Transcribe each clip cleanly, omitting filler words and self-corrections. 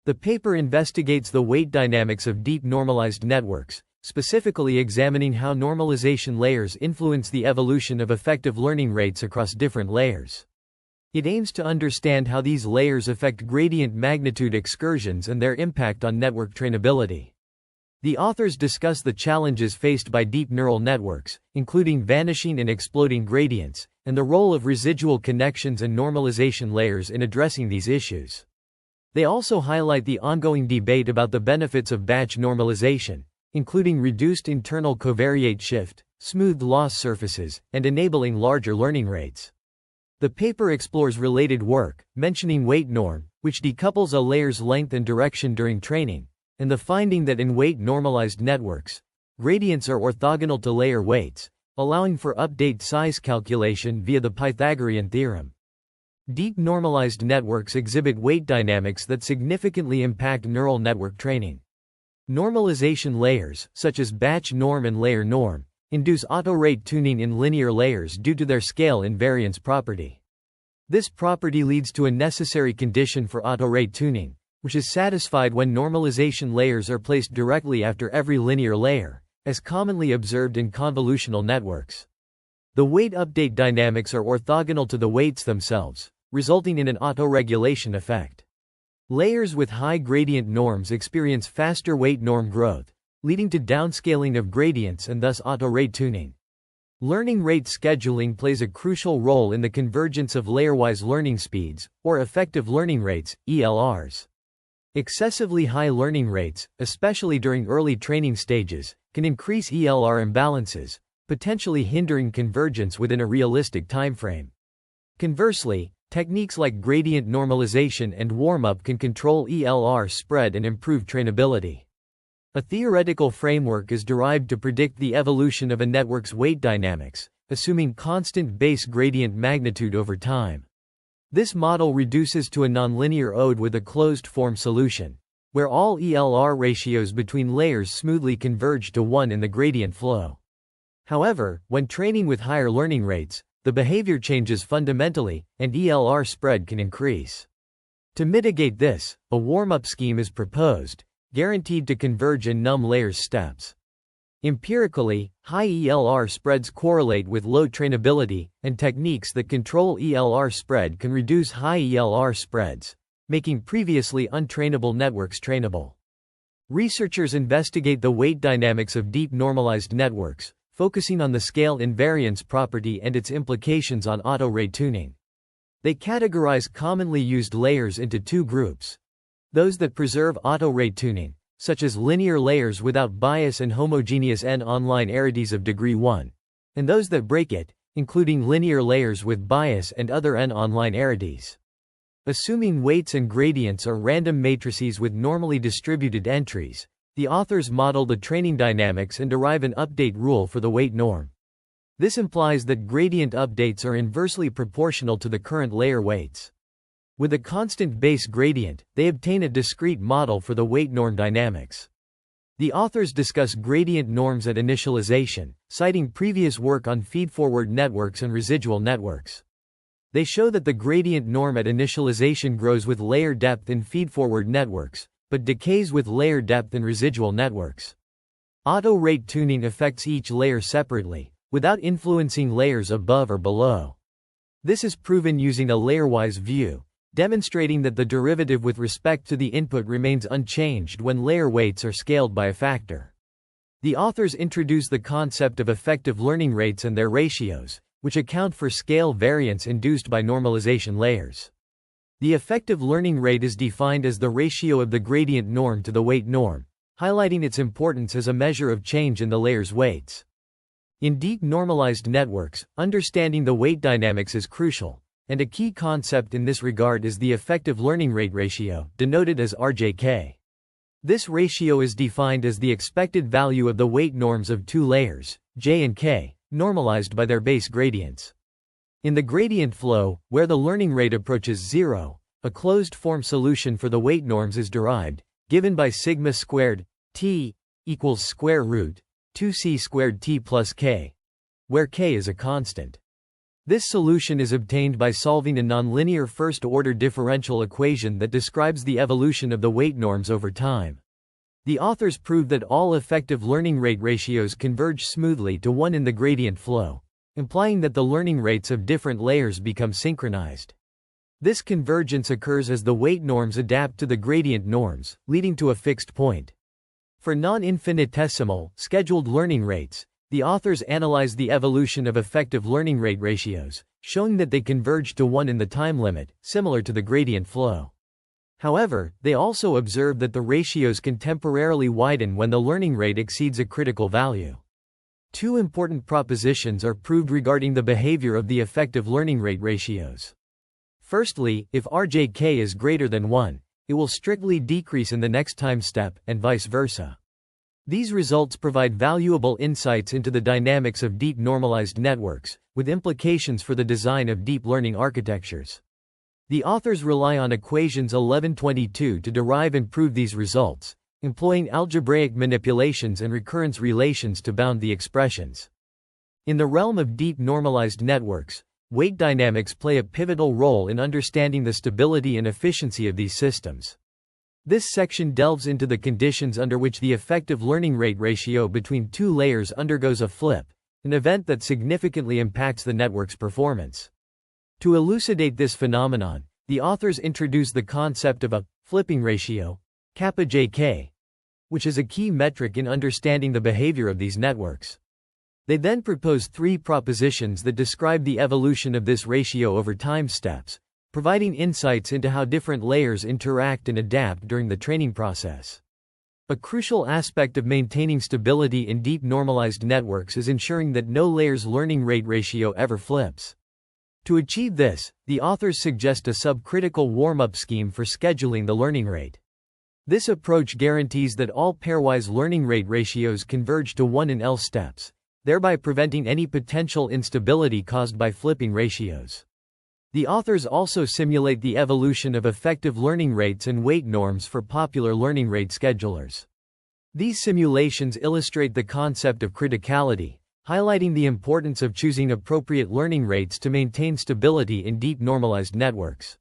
The paper investigates the weight dynamics of deep normalized networks, specifically examining how normalization layers influence the evolution of effective learning rates across different layers. It aims to understand how these layers affect gradient magnitude excursions and their impact on network trainability. The authors discuss the challenges faced by deep neural networks, including vanishing and exploding gradients, and the role of residual connections and normalization layers in addressing these issues. They also highlight the ongoing debate about the benefits of batch normalization, including reduced internal covariate shift, smoothed loss surfaces, and enabling larger learning rates. The paper explores related work, mentioning weight norm, which decouples a layer's length and direction during training, and the finding that in weight-normalized networks, gradients are orthogonal to layer weights, allowing for update size calculation via the Pythagorean theorem. Deep normalized networks exhibit weight dynamics that significantly impact neural network training. Normalization layers, such as batch norm and layer norm, induce auto-rate tuning in linear layers due to their scale invariance property. This property leads to a necessary condition for auto-rate tuning, which is satisfied when normalization layers are placed directly after every linear layer, as commonly observed in convolutional networks. The weight update dynamics are orthogonal to the weights themselves, resulting in an auto-regulation effect. Layers with high gradient norms experience faster weight norm growth, leading to downscaling of gradients and thus auto-rate tuning. Learning rate scheduling plays a crucial role in the convergence of layer-wise learning speeds, or effective learning rates, ELRs. Excessively high learning rates, especially during early training stages, can increase ELR imbalances, potentially hindering convergence within a realistic timeframe. Conversely, techniques like gradient normalization and warm-up can control ELR spread and improve trainability. A theoretical framework is derived to predict the evolution of a network's weight dynamics, assuming constant base gradient magnitude over time. This model reduces to a nonlinear ODE with a closed-form solution, where all ELR ratios between layers smoothly converge to 1 in the gradient flow. However, when training with higher learning rates, the behavior changes fundamentally, and ELR spread can increase. To mitigate this, a warm-up scheme is proposed, guaranteed to converge in num layers steps. Empirically, high ELR spreads correlate with low trainability, and techniques that control ELR spread can reduce high ELR spreads, making previously untrainable networks trainable. Researchers investigate the weight dynamics of deep normalized networks, focusing on the scale invariance property and its implications on auto-rate tuning. They categorize commonly used layers into two groups: those that preserve auto-rate tuning, such as linear layers without bias and homogeneous n-online arities of degree 1, and those that break it, including linear layers with bias and other n-online arities. Assuming weights and gradients are random matrices with normally distributed entries, the authors model the training dynamics and derive an update rule for the weight norm. This implies that gradient updates are inversely proportional to the current layer weights. With a constant base gradient, they obtain a discrete model for the weight norm dynamics. The authors discuss gradient norms at initialization, citing previous work on feedforward networks and residual networks. They show that the gradient norm at initialization grows with layer depth in feedforward networks, but decays with layer depth in residual networks. Auto-rate tuning affects each layer separately, without influencing layers above or below. This is proven using a layer-wise view, demonstrating that the derivative with respect to the input remains unchanged when layer weights are scaled by a factor. The authors introduce the concept of effective learning rates and their ratios, which account for scale variance induced by normalization layers. The effective learning rate is defined as the ratio of the gradient norm to the weight norm, highlighting its importance as a measure of change in the layer's weights. In deep normalized networks, understanding the weight dynamics is crucial, and a key concept in this regard is the effective learning rate ratio, denoted as RJK. This ratio is defined as the expected value of the weight norms of two layers, J and K, normalized by their base gradients. In the gradient flow, where the learning rate approaches 0, a closed-form solution for the weight norms is derived, given by sigma squared t equals square root 2c squared t plus k, where k is a constant. This solution is obtained by solving a nonlinear first-order differential equation that describes the evolution of the weight norms over time. The authors proved that all effective learning rate ratios converge smoothly to 1 in the gradient flow, implying that the learning rates of different layers become synchronized. This convergence occurs as the weight norms adapt to the gradient norms, leading to a fixed point. For non-infinitesimal, scheduled learning rates, the authors analyzed the evolution of effective learning rate ratios, showing that they converge to 1 in the time limit, similar to the gradient flow. However, they also observed that the ratios can temporarily widen when the learning rate exceeds a critical value. Two important propositions are proved regarding the behavior of the effective learning rate ratios. Firstly, if RJK is greater than 1, it will strictly decrease in the next time step, and vice versa. These results provide valuable insights into the dynamics of deep normalized networks, with implications for the design of deep learning architectures. The authors rely on equations 1122 to derive and prove these results, employing algebraic manipulations and recurrence relations to bound the expressions. In the realm of deep normalized networks, weight dynamics play a pivotal role in understanding the stability and efficiency of these systems. This section delves into the conditions under which the effective learning rate ratio between two layers undergoes a flip, an event that significantly impacts the network's performance. To elucidate this phenomenon, the authors introduce the concept of a flipping ratio, kappa JK, which is a key metric in understanding the behavior of these networks. They then propose 3 propositions that describe the evolution of this ratio over time steps, providing insights into how different layers interact and adapt during the training process. A crucial aspect of maintaining stability in deep normalized networks is ensuring that no layer's learning rate ratio ever flips. To achieve this, the authors suggest a subcritical warm-up scheme for scheduling the learning rate. This approach guarantees that all pairwise learning rate ratios converge to 1 in L steps, thereby preventing any potential instability caused by flipping ratios. The authors also simulate the evolution of effective learning rates and weight norms for popular learning rate schedulers. These simulations illustrate the concept of criticality, highlighting the importance of choosing appropriate learning rates to maintain stability in deep normalized networks.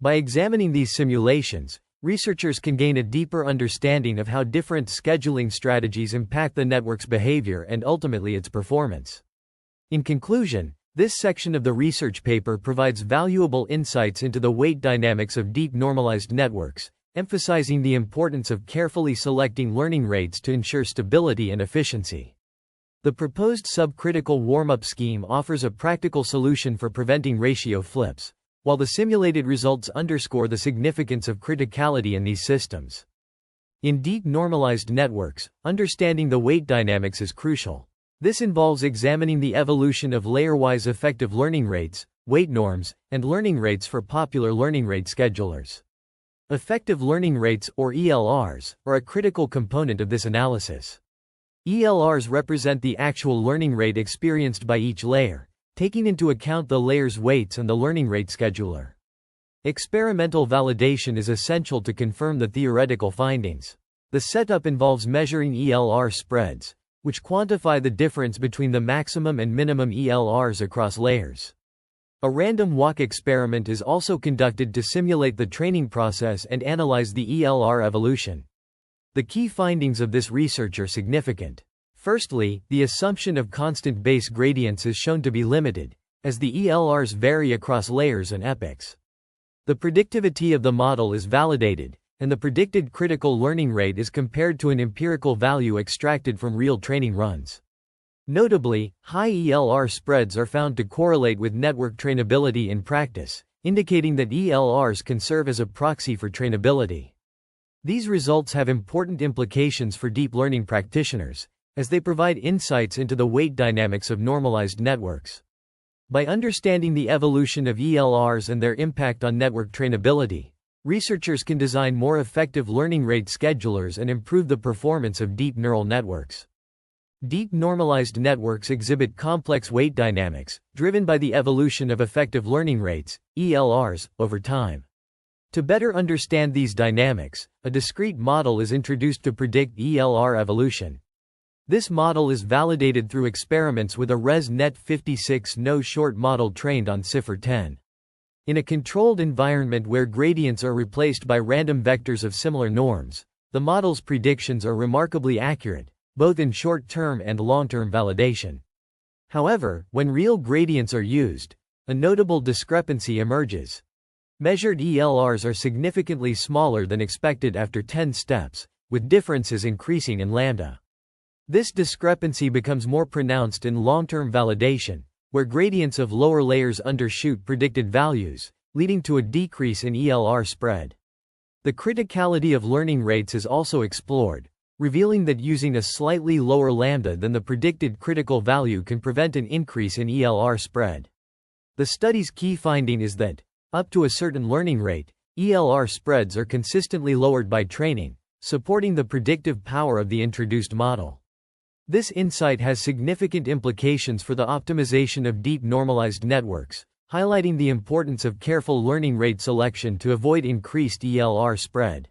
By examining these simulations, researchers can gain a deeper understanding of how different scheduling strategies impact the network's behavior and ultimately its performance. In conclusion, this section of the research paper provides valuable insights into the weight dynamics of deep normalized networks, emphasizing the importance of carefully selecting learning rates to ensure stability and efficiency. The proposed subcritical warm-up scheme offers a practical solution for preventing ratio flips, while the simulated results underscore the significance of criticality in these systems. In deep normalized networks, understanding the weight dynamics is crucial. This involves examining the evolution of layer-wise effective learning rates, weight norms, and learning rates for popular learning rate schedulers. Effective learning rates, or ELRs, are a critical component of this analysis. ELRs represent the actual learning rate experienced by each layer, taking into account the layer's weights and the learning rate scheduler. Experimental validation is essential to confirm the theoretical findings. The setup involves measuring ELR spreads, which quantify the difference between the maximum and minimum ELRs across layers. A random walk experiment is also conducted to simulate the training process and analyze the ELR evolution. The key findings of this research are significant. Firstly, the assumption of constant base gradients is shown to be limited, as the ELRs vary across layers and epochs. The predictivity of the model is validated, and the predicted critical learning rate is compared to an empirical value extracted from real training runs. Notably, high ELR spreads are found to correlate with network trainability in practice, indicating that ELRs can serve as a proxy for trainability. These results have important implications for deep learning practitioners, as they provide insights into the weight dynamics of normalized networks. By understanding the evolution of ELRs and their impact on network trainability, researchers can design more effective learning rate schedulers and improve the performance of deep neural networks. Deep normalized networks exhibit complex weight dynamics, driven by the evolution of effective learning rates, ELRs, over time. To better understand these dynamics, a discrete model is introduced to predict ELR evolution. This model is validated through experiments with a ResNet56 no-short model trained on CIFAR-10. In a controlled environment where gradients are replaced by random vectors of similar norms, the model's predictions are remarkably accurate, both in short-term and long-term validation. However, when real gradients are used, a notable discrepancy emerges. Measured ELRs are significantly smaller than expected after 10 steps, with differences increasing in lambda. This discrepancy becomes more pronounced in long-term validation, where gradients of lower layers undershoot predicted values, leading to a decrease in ELR spread. The criticality of learning rates is also explored, revealing that using a slightly lower lambda than the predicted critical value can prevent an increase in ELR spread. The study's key finding is that, up to a certain learning rate, ELR spreads are consistently lowered by training, supporting the predictive power of the introduced model. This insight has significant implications for the optimization of deep normalized networks, highlighting the importance of careful learning rate selection to avoid increased ELR spread.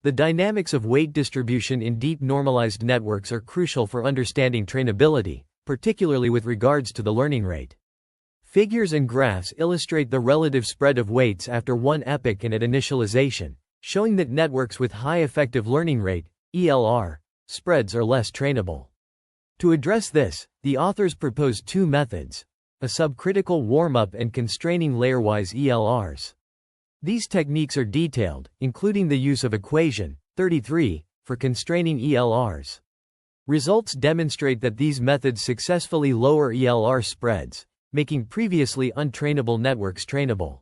The dynamics of weight distribution in deep normalized networks are crucial for understanding trainability, particularly with regards to the learning rate. Figures and graphs illustrate the relative spread of weights after one epoch and at initialization, showing that networks with high effective learning rate, ELR, spreads are less trainable. To address this, the authors propose two methods: a subcritical warm-up and constraining layerwise ELRs. These techniques are detailed, including the use of equation 33 for constraining ELRs. Results demonstrate that these methods successfully lower ELR spreads, making previously untrainable networks trainable.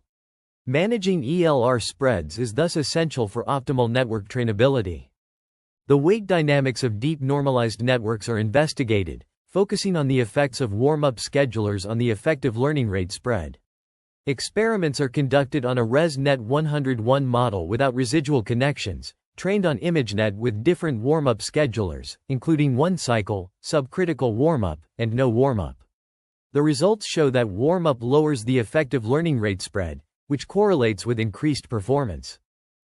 Managing ELR spreads is thus essential for optimal network trainability. The weight dynamics of deep normalized networks are investigated, focusing on the effects of warm-up schedulers on the effective learning rate spread. Experiments are conducted on a ResNet 101 model without residual connections, trained on ImageNet with different warm-up schedulers, including one cycle, subcritical warm-up, and no warm-up. The results show that warm-up lowers the effective learning rate spread, which correlates with increased performance.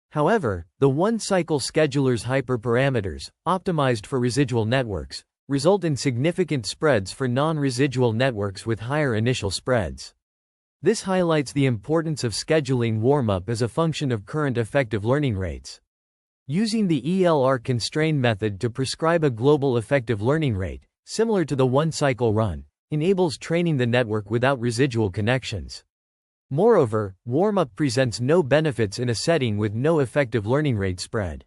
However, the one-cycle scheduler's hyperparameters, optimized for residual networks, result in significant spreads for non-residual networks with higher initial spreads. This highlights the importance of scheduling warm-up as a function of current effective learning rates. Using the ELR constrain method to prescribe a global effective learning rate, similar to the one-cycle run, enables training the network without residual connections. Moreover, warm-up presents no benefits in a setting with no effective learning rate spread.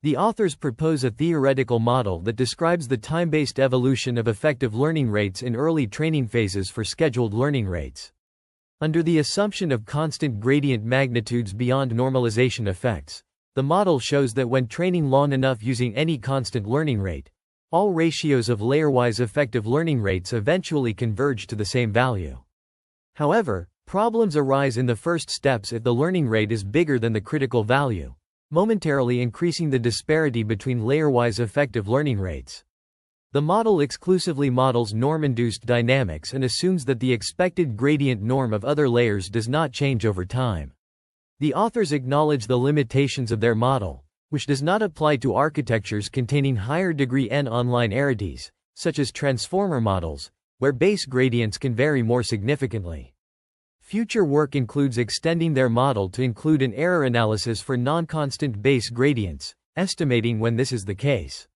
The authors propose a theoretical model that describes the time-based evolution of effective learning rates in early training phases for scheduled learning rates. Under the assumption of constant gradient magnitudes beyond normalization effects, the model shows that when training long enough using any constant learning rate, all ratios of layerwise effective learning rates eventually converge to the same value. However, problems arise in the first steps if the learning rate is bigger than the critical value, momentarily increasing the disparity between layerwise effective learning rates. The model exclusively models norm-induced dynamics and assumes that the expected gradient norm of other layers does not change over time. The authors acknowledge the limitations of their model, which does not apply to architectures containing higher degree n-onlinarities, such as transformer models, where base gradients can vary more significantly. Future work includes extending their model to include an error analysis for non-constant base gradients, estimating when this is the case.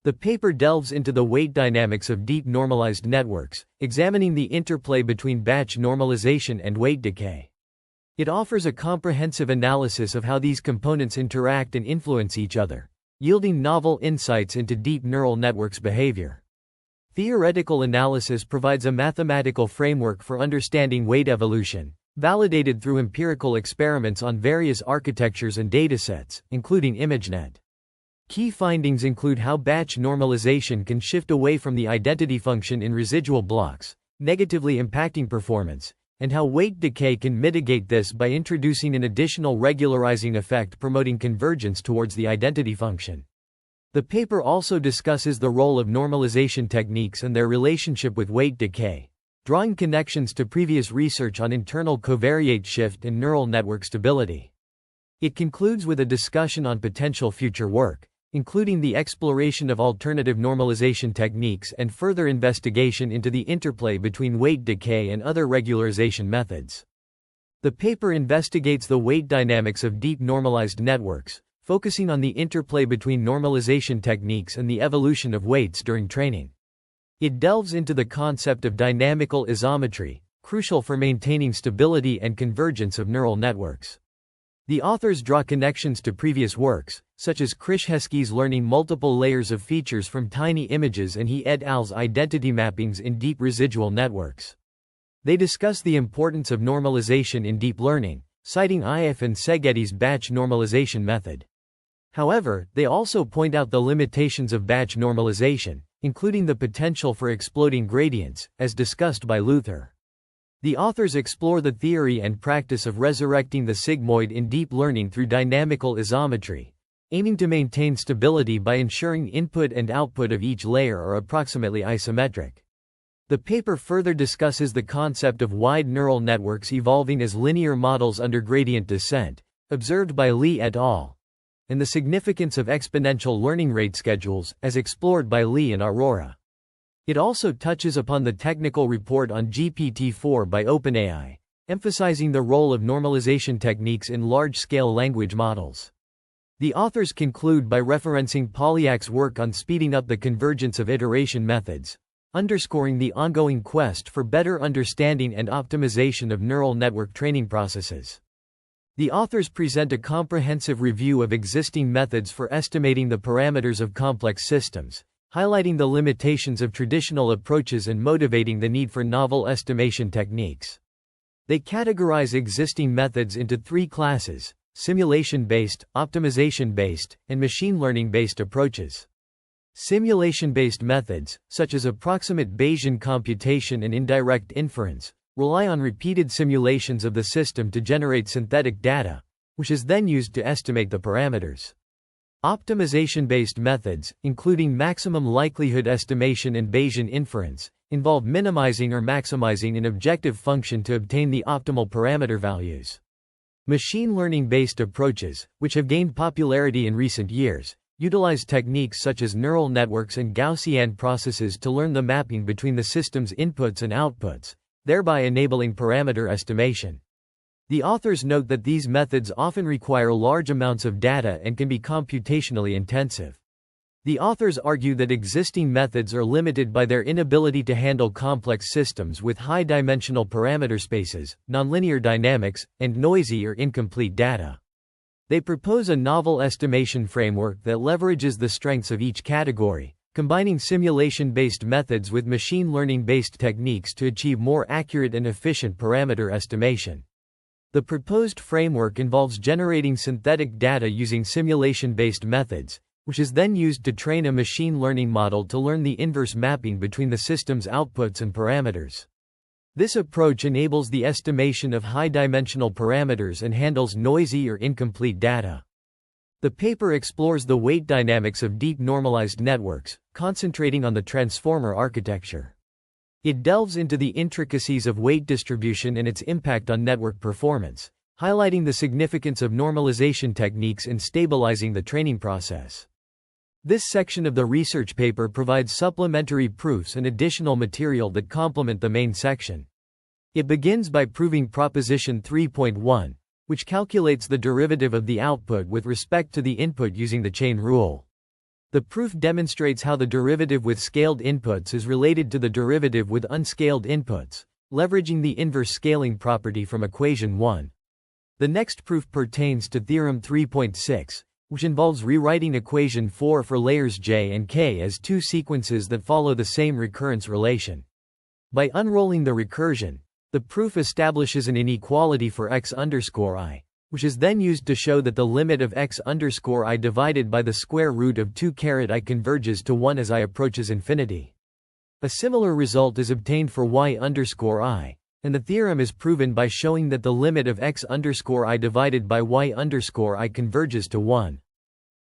The paper delves into the weight dynamics of deep normalized networks, examining the interplay between batch normalization and weight decay. It offers a comprehensive analysis of how these components interact and influence each other, yielding novel insights into deep neural networks' behavior. Theoretical analysis provides a mathematical framework for understanding weight evolution, validated through empirical experiments on various architectures and datasets, including ImageNet. Key findings include how batch normalization can shift away from the identity function in residual blocks, negatively impacting performance, and how weight decay can mitigate this by introducing an additional regularizing effect promoting convergence towards the identity function. The paper also discusses the role of normalization techniques and their relationship with weight decay, drawing connections to previous research on internal covariate shift and neural network stability. It concludes with a discussion on potential future work, including the exploration of alternative normalization techniques and further investigation into the interplay between weight decay and other regularization methods. The paper investigates the weight dynamics of deep normalized networks, focusing on the interplay between normalization techniques and the evolution of weights during training. It delves into the concept of dynamical isometry, crucial for maintaining stability and convergence of neural networks. The authors draw connections to previous works, such as Krzyzewski's learning multiple layers of features from tiny images and he et al.'s identity mappings in deep residual networks. They discuss the importance of normalization in deep learning, citing IF and Szegedyi's batch normalization method. However, they also point out the limitations of batch normalization, including the potential for exploding gradients, as discussed by Luther. The authors explore the theory and practice of resurrecting the sigmoid in deep learning through dynamical isometry, aiming to maintain stability by ensuring input and output of each layer are approximately isometric. The paper further discusses the concept of wide neural networks evolving as linear models under gradient descent, observed by Li et al., and the significance of exponential learning rate schedules, as explored by Li and Aurora. It also touches upon the technical report on GPT-4 by OpenAI, emphasizing the role of normalization techniques in large-scale language models. The authors conclude by referencing Polyak's work on speeding up the convergence of iteration methods, underscoring the ongoing quest for better understanding and optimization of neural network training processes. The authors present a comprehensive review of existing methods for estimating the parameters of complex systems, highlighting the limitations of traditional approaches and motivating the need for novel estimation techniques. They categorize existing methods into three classes: simulation-based, optimization-based, and machine learning-based approaches. Simulation-based methods, such as approximate Bayesian computation and indirect inference, rely on repeated simulations of the system to generate synthetic data, which is then used to estimate the parameters. Optimization-based methods, including maximum likelihood estimation and Bayesian inference, involve minimizing or maximizing an objective function to obtain the optimal parameter values. Machine learning-based approaches, which have gained popularity in recent years, utilize techniques such as neural networks and Gaussian processes to learn the mapping between the system's inputs and outputs, thereby enabling parameter estimation. The authors note that these methods often require large amounts of data and can be computationally intensive. The authors argue that existing methods are limited by their inability to handle complex systems with high-dimensional parameter spaces, nonlinear dynamics, and noisy or incomplete data. They propose a novel estimation framework that leverages the strengths of each category, combining simulation-based methods with machine learning-based techniques to achieve more accurate and efficient parameter estimation. The proposed framework involves generating synthetic data using simulation-based methods, which is then used to train a machine learning model to learn the inverse mapping between the system's outputs and parameters. This approach enables the estimation of high-dimensional parameters and handles noisy or incomplete data. The paper explores the weight dynamics of deep normalized networks, concentrating on the transformer architecture. It delves into the intricacies of weight distribution and its impact on network performance, highlighting the significance of normalization techniques in stabilizing the training process. This section of the research paper provides supplementary proofs and additional material that complement the main section. It begins by proving proposition 3.1, which calculates the derivative of the output with respect to the input using the chain rule. The proof demonstrates how the derivative with scaled inputs is related to the derivative with unscaled inputs, leveraging the inverse scaling property from equation 1. The next proof pertains to theorem 3.6, which involves rewriting equation 4 for layers j and k as two sequences that follow the same recurrence relation. By unrolling the recursion, the proof establishes an inequality for x_i, which is then used to show that the limit of x_i divided by the square root of 2⁻i converges to 1 as I approaches infinity. A similar result is obtained for y_i, and the theorem is proven by showing that the limit of x_i divided by y_i converges to 1.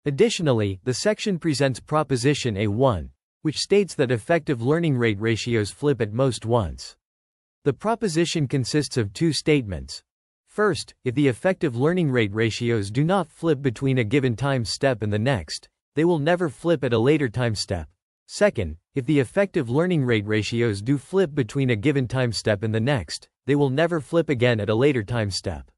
Additionally, the section presents proposition A1, which states that effective learning rate ratios flip at most once. The proposition consists of two statements. First, if the effective learning rate ratios do not flip between a given time step and the next, they will never flip at a later time step. Second, if the effective learning rate ratios do flip between a given time step and the next, they will never flip again at a later time step.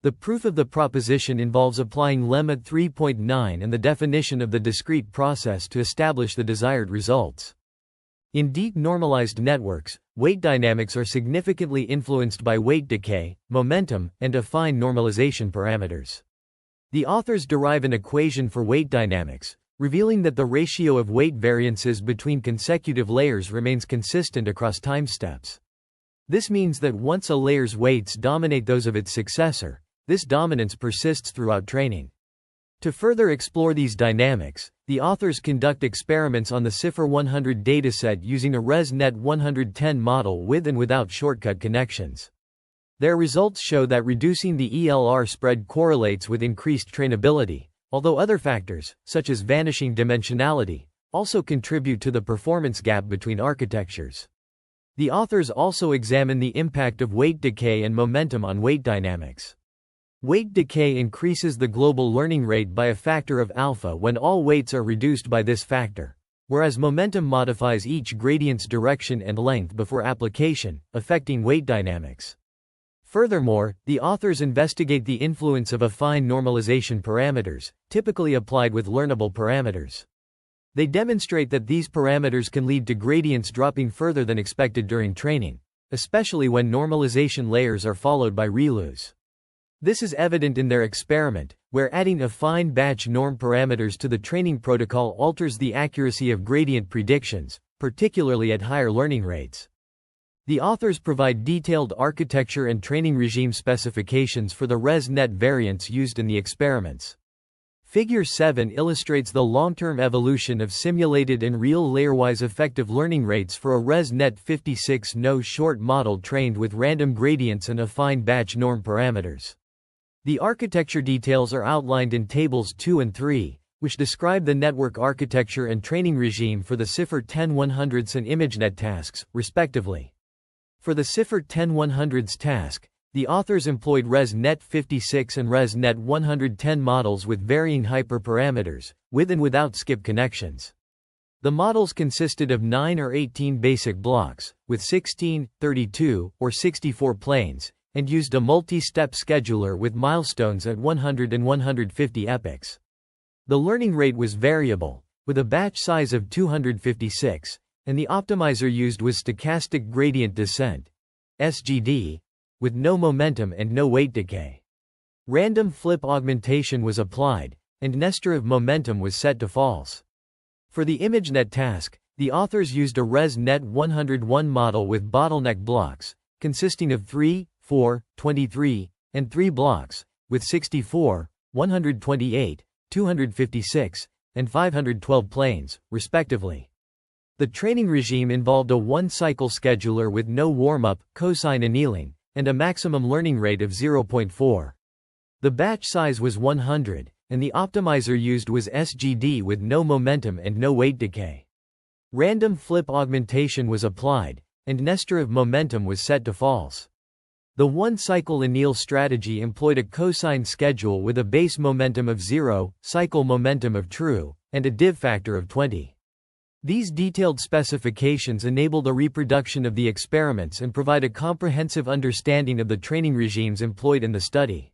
The proof of the proposition involves applying Lemma 3.9 and the definition of the discrete process to establish the desired results. In deep normalized networks, weight dynamics are significantly influenced by weight decay, momentum, and affine normalization parameters. The authors derive an equation for weight dynamics, revealing that the ratio of weight variances between consecutive layers remains consistent across time steps. This means that once a layer's weights dominate those of its successor, this dominance persists throughout training. To further explore these dynamics, the authors conduct experiments on the CIFAR 100 dataset using a ResNet 110 model with and without shortcut connections. Their results show that reducing the ELR spread correlates with increased trainability, although other factors, such as vanishing dimensionality, also contribute to the performance gap between architectures. The authors also examine the impact of weight decay and momentum on weight dynamics. Weight decay increases the global learning rate by a factor of alpha when all weights are reduced by this factor, whereas momentum modifies each gradient's direction and length before application, affecting weight dynamics. Furthermore, the authors investigate the influence of affine normalization parameters, typically applied with learnable parameters. They demonstrate that these parameters can lead to gradients dropping further than expected during training, especially when normalization layers are followed by reloos. This is evident in their experiment, where adding affine batch norm parameters to the training protocol alters the accuracy of gradient predictions, particularly at higher learning rates. The authors provide detailed architecture and training regime specifications for the ResNet variants used in the experiments. Figure 7 illustrates the long-term evolution of simulated and real layerwise effective learning rates for a ResNet 56 no-short model trained with random gradients and affine batch norm parameters. The architecture details are outlined in Tables 2 and 3, which describe the network architecture and training regime for the CIFAR 10-100s and ImageNet tasks, respectively. For the CIFAR 10-100s task, the authors employed ResNet 56 and ResNet 110 models with varying hyperparameters, with and without skip connections. The models consisted of 9 or 18 basic blocks, with 16, 32, or 64 planes, and used a multi-step scheduler with milestones at 100 and 150 epochs. The learning rate was variable, with a batch size of 256, and the optimizer used was stochastic gradient descent, SGD, with no momentum and no weight decay. Random flip augmentation was applied, and Nesterov momentum was set to false. For the ImageNet task, the authors used a ResNet 101 model with bottleneck blocks, consisting of 3, 4, 23, and 3 blocks, with 64, 128, 256, and 512 planes, respectively. The training regime involved a one-cycle scheduler with no warm-up, cosine annealing, and a maximum learning rate of 0.4. The batch size was 100, and the optimizer used was SGD with no momentum and no weight decay. Random flip augmentation was applied, and Nesterov momentum was set to false. The one-cycle anneal strategy employed a cosine schedule with a base momentum of 0, cycle momentum of true, and a div factor of 20. These detailed specifications enable the reproduction of the experiments and provide a comprehensive understanding of the training regimes employed in the study.